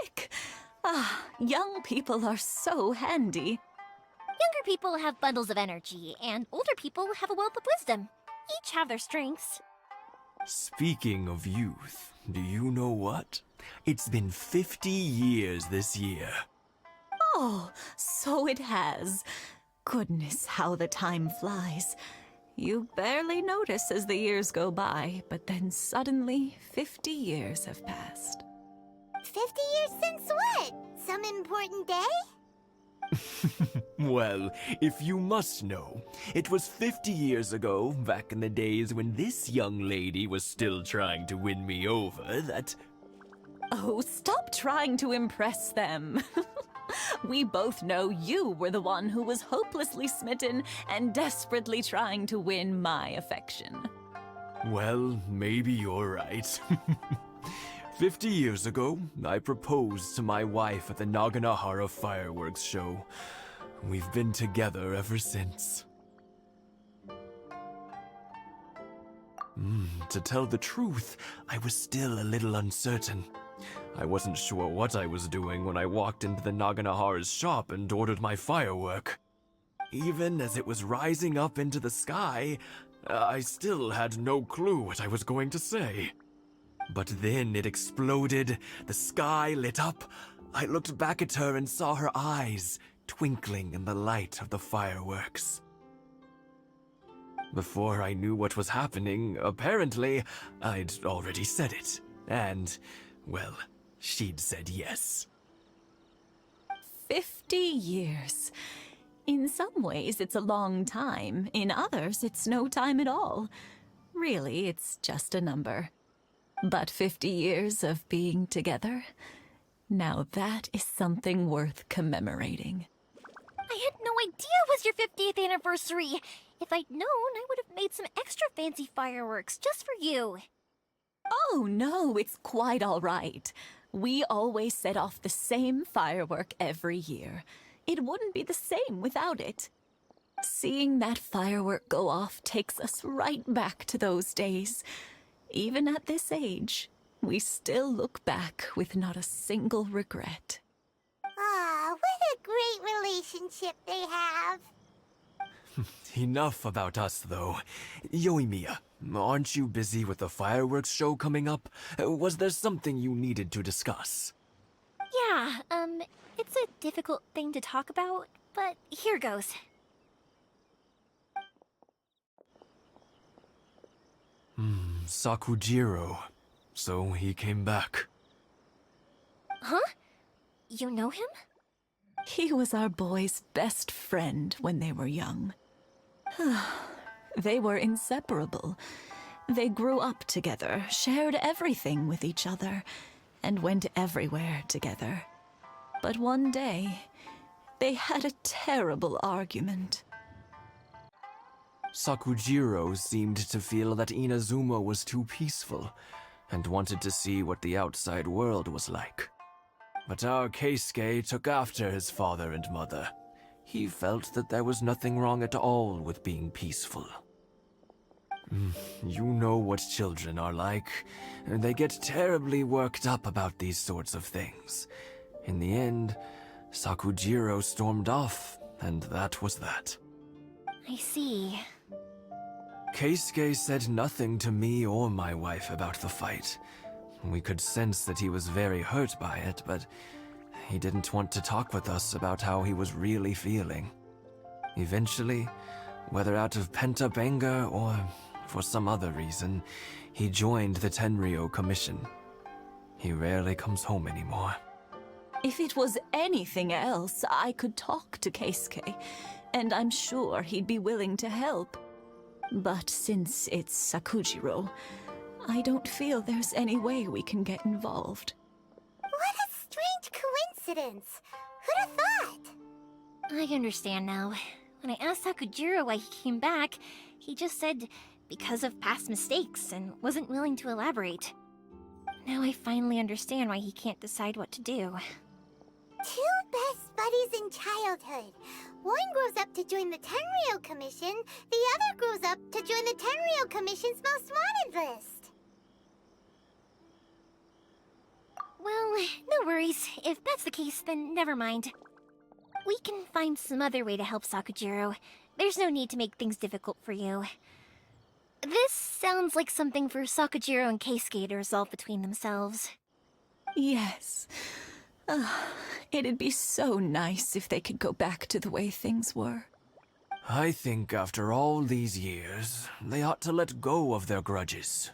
trick. Ah, young people are so handy. Younger people have bundles of energy, and older people have a wealth of wisdom. Each have their strengths. Speaking of youth, do you know what? It's been 50 years this year. Oh, so it has. Goodness, how the time flies. You barely notice as the years go by, but then suddenly 50 years have passed. 50 years since what? Some important day? Well, if you must know, it was 50 years ago, back in the days when this young lady was still trying to win me over, that... Oh, stop trying to impress them. We both know you were the one who was hopelessly smitten and desperately trying to win my affection. Well, maybe you're right. 50 years ago, I proposed to my wife at the Naganahara fireworks show. We've been together ever since. To tell the truth, I was still a little uncertain. I wasn't sure what I was doing when I walked into the Naganahara's shop and ordered my firework. Even as it was rising up into the sky, I still had no clue what I was going to say. But then it exploded, the sky lit up. I looked back at her and saw her eyes twinkling in the light of the fireworks. Before I knew what was happening, apparently, I'd already said it. And, well, she'd said yes. 50 years. In some ways, it's a long time. In others, it's no time at all. Really, it's just a number. But 50 years of being together, now that is something worth commemorating. I had no idea it was your 50th anniversary. If I'd known, I would have made some extra fancy fireworks just for you. Oh no, it's quite all right. We always set off the same firework every year. It wouldn't be the same without it. Seeing that firework go off takes us right back to those days. Even at this age, we still look back with not a single regret. Ah, what a great relationship they have. Enough about us, though. Yoimiya, aren't you busy with the fireworks show coming up? Was there something you needed to discuss? Yeah, it's a difficult thing to talk about, but here goes. Sakujiro. So he came back. Huh? You know him? He was our boy's best friend when they were young. They were inseparable. They grew up together, shared everything with each other, and went everywhere together. But one day, they had a terrible argument. Sakujiro seemed to feel that Inazuma was too peaceful, and wanted to see what the outside world was like. But our Keisuke took after his father and mother. He felt that there was nothing wrong at all with being peaceful. You know what children are like. They get terribly worked up about these sorts of things. In the end, Sakujiro stormed off, and that was that. I see. Keisuke said nothing to me or my wife about the fight. We could sense that he was very hurt by it, but he didn't want to talk with us about how he was really feeling. Eventually, whether out of pent-up anger or for some other reason, he joined the Tenryou Commission. He rarely comes home anymore. If it was anything else, I could talk to Keisuke, and I'm sure he'd be willing to help. But since it's Sakujiro, I don't feel there's any way we can get involved. What a strange coincidence. Who'd have thought? I understand now. When I asked Sakujiro why he came back, he just said because of past mistakes and wasn't willing to elaborate. Now I finally understand why he can't decide what to do. Two best buddies in childhood. One grows up to join the Tenryou Commission, the other grows up to join the Tenryou Commission's most wanted list. Well, no worries. worries. If that's the case, then never mind. We can find some other way to help Sakujiro. There's no need to make things difficult for you. This sounds like something for Sakujiro and Keisuke to resolve between themselves. Yes. It'd be so nice if they could go back to the way things were. I think after all these years, they ought to let go of their grudges.